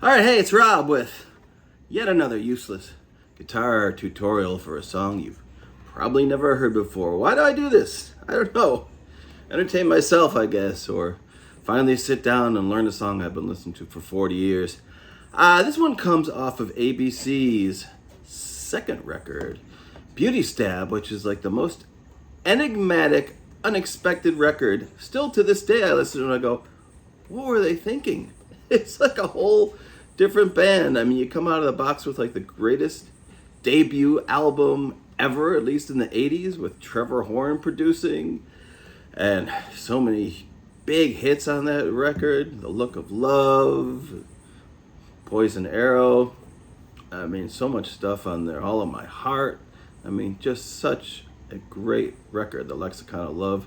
All right, hey, it's Rob with yet another useless guitar tutorial for a song you've probably never heard before. Why do I do this? I don't know. Entertain myself, I guess, or finally sit down and learn a song I've been listening to for 40 years. This one comes off of ABC's second record, Beauty Stab, which is like the most enigmatic, unexpected record. Still to this day, I listen to it and I go, what were they thinking? It's like a whole different band. I mean, you come out of the box with like the greatest debut album ever, at least in the 80s, with Trevor Horn producing, and so many big hits on that record. The Look of Love, Poison Arrow. I mean, so much stuff on there. All of My Heart. I mean, just such a great record. The Lexicon of Love.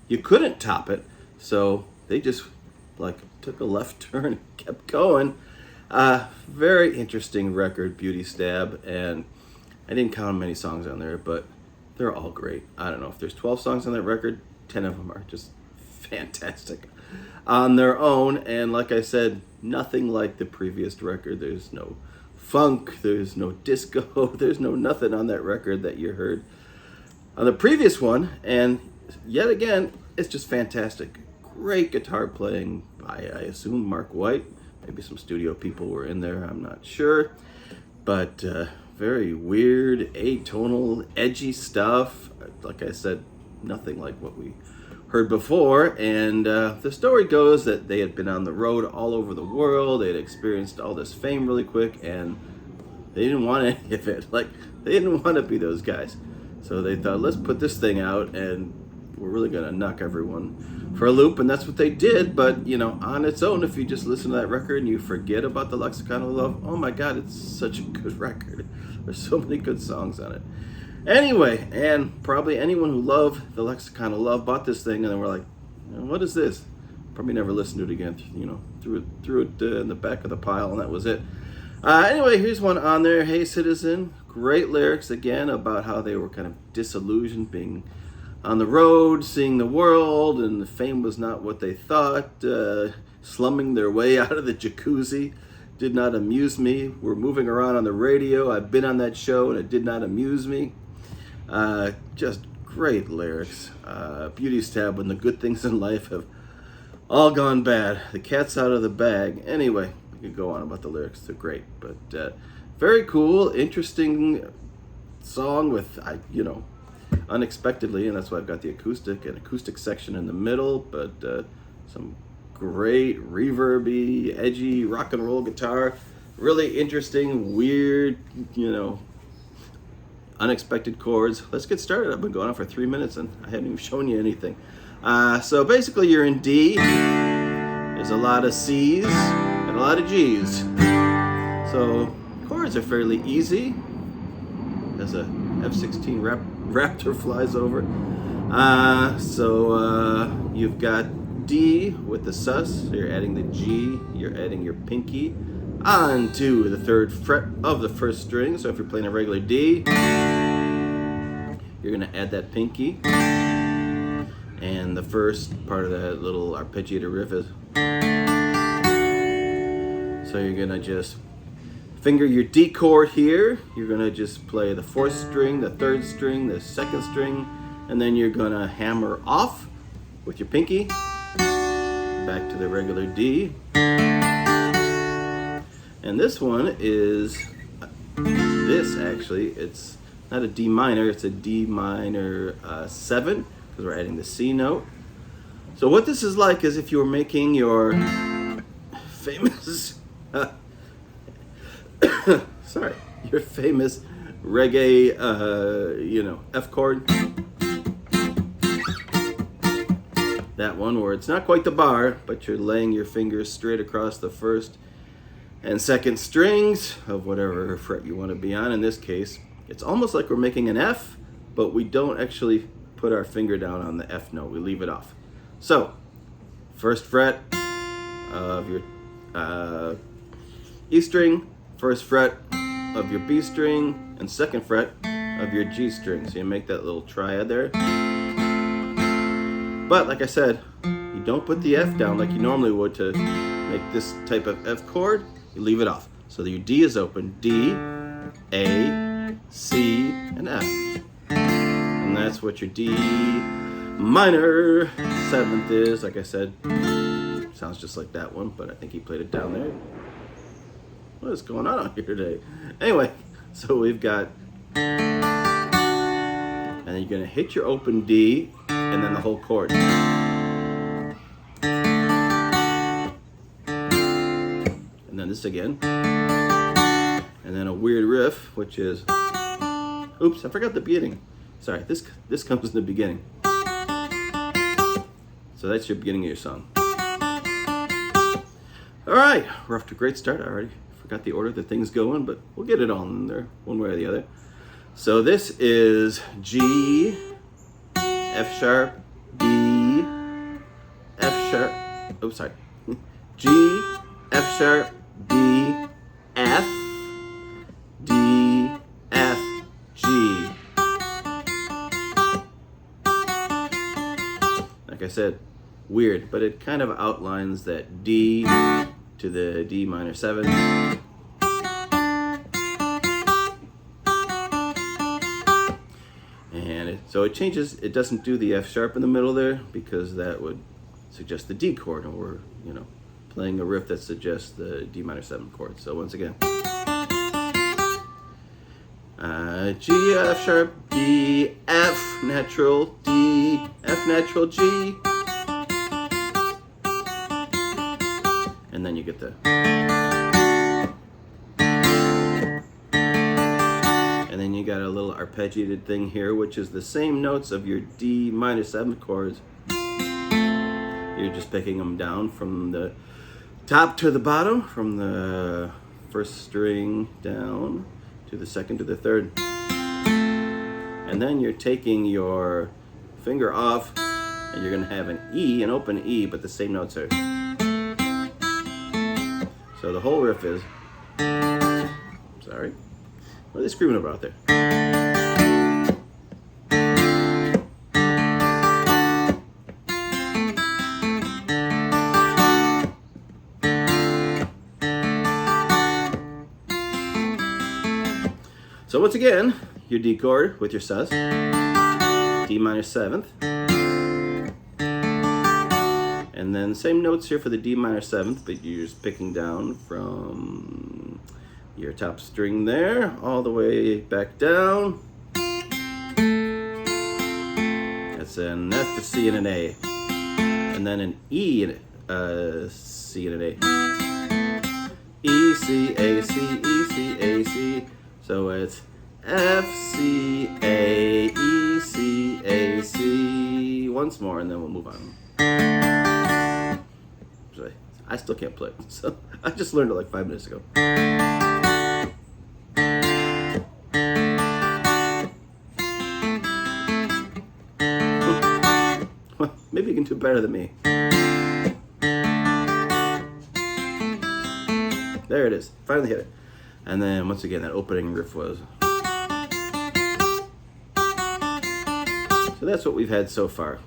You couldn't top it, so they just like took a left turn and kept going. Very interesting record, Beauty Stab, and I didn't count many songs on there, but they're all great. I don't know if there's 12 songs on that record, 10 of them are just fantastic on their own, and like I said, nothing like the previous record. There's no funk, there's no disco, there's no nothing on that record that you heard on the previous one, and yet again, it's just fantastic. Great guitar playing by, I assume, Mark White. Maybe some studio people were in there, I'm not sure. But very weird, atonal, edgy stuff. Like I said, nothing like what we heard before. And the story goes that they had been on the road all over the world. They had experienced all this fame really quick, and they didn't want any of it. Like, they didn't want to be those guys. So they thought, let's put this thing out, and we're really going to knock everyone for a loop, and that's what they did. But, you know, on its own, if you just listen to that record and you forget about the Lexicon of Love, oh my God, it's such a good record. There's so many good songs on it. Anyway, and probably anyone who loved the Lexicon of Love bought this thing and they were like, what is this? Probably never listened to it again, you know, threw it in the back of the pile, and that was it. Anyway, here's one on there, Hey Citizen. Great lyrics, again, about how they were kind of disillusioned being on the road, seeing the world, and the fame was not what they thought. Slumming their way out of the jacuzzi did not amuse me. We're moving around on the radio. I've been on that show, and it did not amuse me. Just great lyrics. Beauty Stab, when the good things in life have all gone bad. The cat's out of the bag. Anyway, we could go on about the lyrics. They're great, but very cool, interesting song with, unexpectedly, and that's why I've got the acoustic section in the middle, but some great reverby, edgy rock and roll guitar. Really interesting, weird, unexpected chords. Let's get started. I've been going on for 3 minutes and I haven't even shown you anything. So basically you're in D. There's a lot of C's and a lot of G's. So chords are fairly easy. There's a F-16 Raptor flies over. So you've got D with the sus. So you're adding the G. You're adding your pinky onto the third fret of the first string. So if you're playing a regular D, you're going to add that pinky. And the first part of that little arpeggiator riff is. So you're going to just finger your D chord here. You're going to just play the fourth string, the third string, the second string, and then you're going to hammer off with your pinky back to the regular D. And this one is it's not a D minor, it's a D minor 7, because we're adding the C note. So what this is like is if you were making your famous your famous reggae, F chord. That one where it's not quite the bar, but you're laying your fingers straight across the first and second strings of whatever fret you want to be on. In this case, it's almost like we're making an F, but we don't actually put our finger down on the F note. We leave it off. So, first fret of your E string, first fret of your B string, and second fret of your G string. So you make that little triad there. But like I said, you don't put the F down like you normally would to make this type of F chord. you leave it off. So your D is open, D, A, C, and F. And that's what your D minor 7th is. Like I said, sounds just like that one, but I think he played it down there. What is going on here today? Anyway, so we've got, and then you're gonna hit your open D, and then the whole chord. And then this again. And then a weird riff, which is, oops, I forgot the beginning. Sorry, this comes in the beginning. So that's your beginning of your song. All right, we're off to a great start. I already forgot the order that things go in, but we'll get it all in there one way or the other. So this is G, F sharp, D, F sharp, oh sorry, G, F sharp, D, F, D, F, G. Like I said, weird, but it kind of outlines that D to the D minor 7. And so it changes, it doesn't do the F sharp in the middle there because that would suggest the D chord, and we're, playing a riff that suggests the D minor 7 chord. So once again, G, F sharp, D, F natural, D, F natural, G. And then you get the, and then you got a little arpeggiated thing here, which is the same notes of your D minor 7 chords. You're just picking them down from the top to the bottom, from the first string down to the second to the third. And then you're taking your finger off, and you're gonna have an E, an open E, but the same notes are. So the whole riff is, sorry, what are they screaming about there? So once again, your D chord with your sus, D minor 7th, and then same notes here for the D minor 7th, but you're just picking down from your top string there, all the way back down. That's an F, a C, and an A. And then an E, and a C, and an A. E, C, A, C, E, C, A, C. So it's F, C, A, E, C, A, C. Once more, and then we'll move on. I still can't play it, so I just learned it like 5 minutes ago. Well, maybe you can do better than me. There it is, finally hit it. And then once again, that opening riff was. So that's what we've had so far.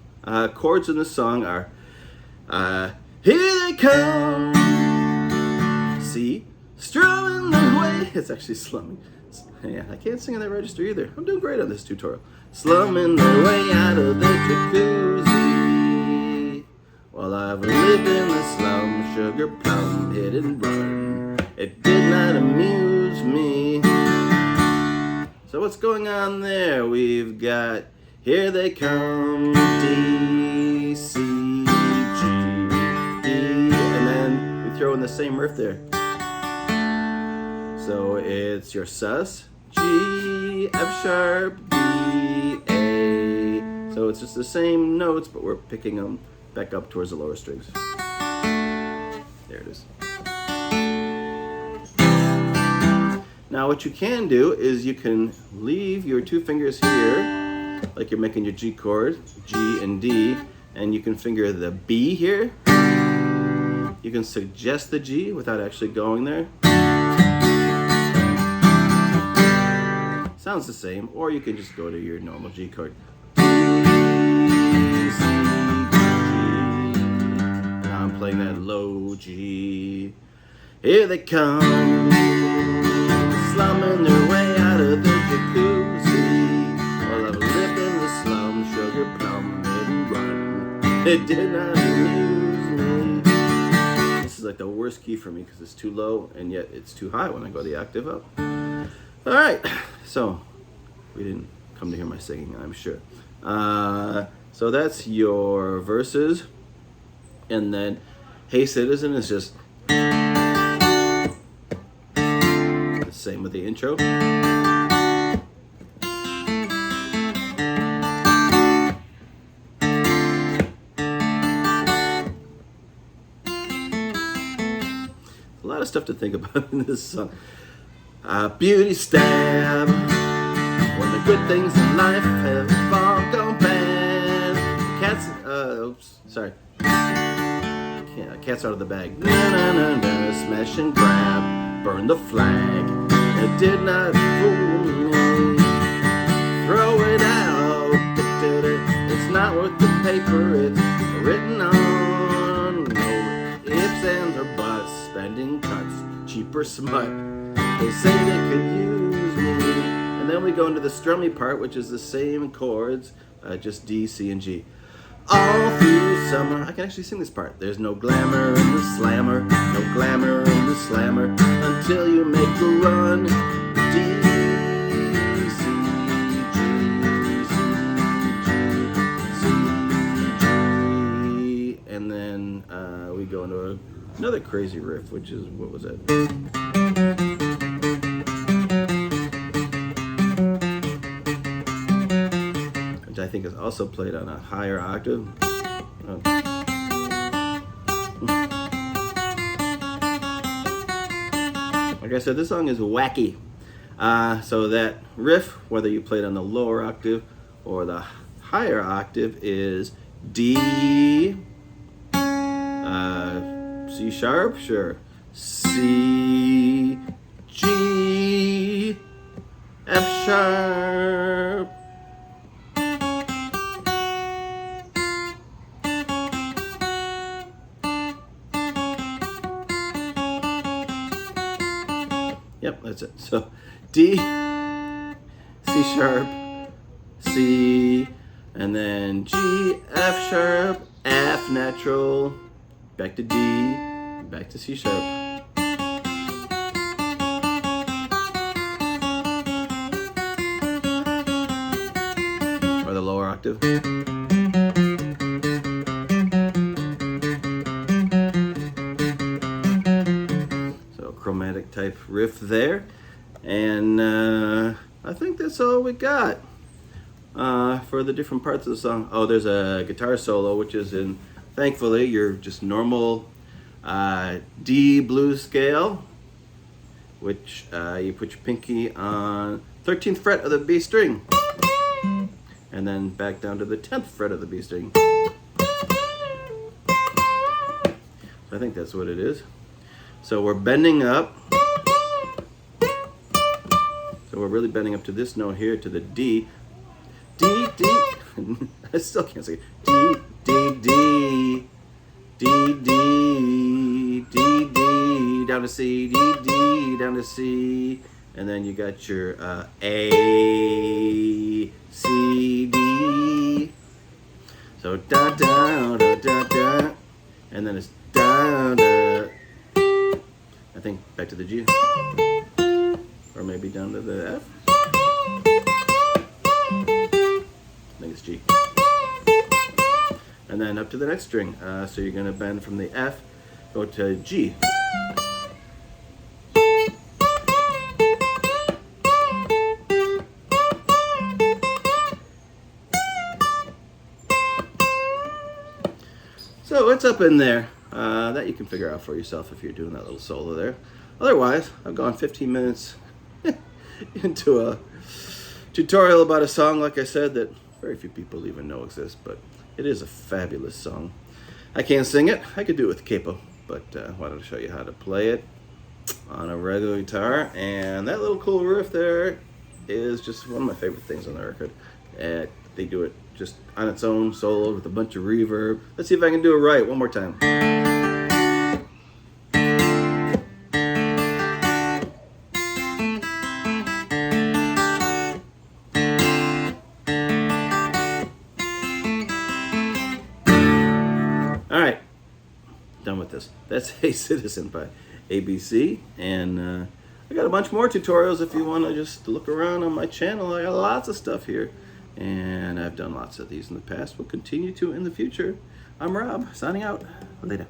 Chords in this song are here they come, C, strumming their way. It's actually slumming. Yeah, I can't sing in that register either. I'm doing great on this tutorial. Slumming their way out of the jacuzzi. While I've lived in the slum, sugar plum, hit and run. It did not amuse me. So what's going on there? We've got here they come, D, C, G, D, and then we throw in the same riff there. So it's your sus, G, F sharp, D, A. So it's just the same notes, but we're picking them back up towards the lower strings. There it is. Now what you can do is you can leave your 2 fingers here, like you're making your G chord, G and D, and you can finger the B here. You can suggest the G without actually going there. Sounds the same, or you can just go to your normal G chord. D, C, G. Now I'm playing that low G. Here they come, slumming their way out of the jacuzzi. Well, I've lived in the slum, sugar plum, and run. It did not amuse me. This is like the worst key for me because it's too low, and yet it's too high when I go the octave up. All right, so we didn't come to hear my singing, I'm sure. So that's your verses, and then Hey Citizen is just the same with the intro. A lot of stuff to think about in this song. Beauty stab, when the good things in life have all gone bad. Cats, oops, sorry. Cat's out of the bag. Na na na na, smash and grab, burn the flag. It did not fool me. Throw it out. It's not worth the paper it's written on. No ifs, ands, or buts. Spending cuts, cheaper smut. They say they could use me. And then we go into the strummy part, which is the same chords, just D, C, and G. All through summer, I can actually sing this part. There's no glamour in the slammer, no glamour in the slammer, until you make a run. D, C, G, C, G, G. And then we go into another crazy riff, which is, what was that? I think is also played on a higher octave. Like I said, this song is wacky. So that riff, whether you play it on the lower octave or the higher octave, is D, C sharp, sure, C, G, F sharp. Yep, that's it. So D, C sharp, C, and then G, F sharp, F natural, back to D, back to C sharp. Or the lower octave. Chromatic type riff there, and I think that's all we got for the different parts of the song. Oh, there's a guitar solo, which is in, thankfully, your just normal D blues scale, which you put your pinky on 13th fret of the B string, and then back down to the 10th fret of the B string. So I think that's what it is. So we're bending up. So we're really bending up to this note here, to the D. D, D. I still can't say it. D, D, D. D, D. D, D. Down to C. D, D. Down to C. And then you got your A, C, D. So da, da, da, da, da. And then it's da, da. I think back to the G, or maybe down to the F. I think it's G. And then up to the next string. So you're going to bend from the F, go to G. So it's up in there. That you can figure out for yourself if you're doing that little solo there. Otherwise, I've gone 15 minutes into a tutorial about a song, like I said, that very few people even know exists, but it is a fabulous song. I can't sing it. I could do it with capo, but I wanted to show you how to play it on a regular guitar. And that little cool riff there is just one of my favorite things on the record. They do it just on its own solo with a bunch of reverb. Let's see if I can do it right one more time. was. That's A Citizen by ABC. And I got a bunch more tutorials if you want to just look around on my channel. I got lots of stuff here. And I've done lots of these in the past. We'll continue to in the future. I'm Rob, signing out. Later.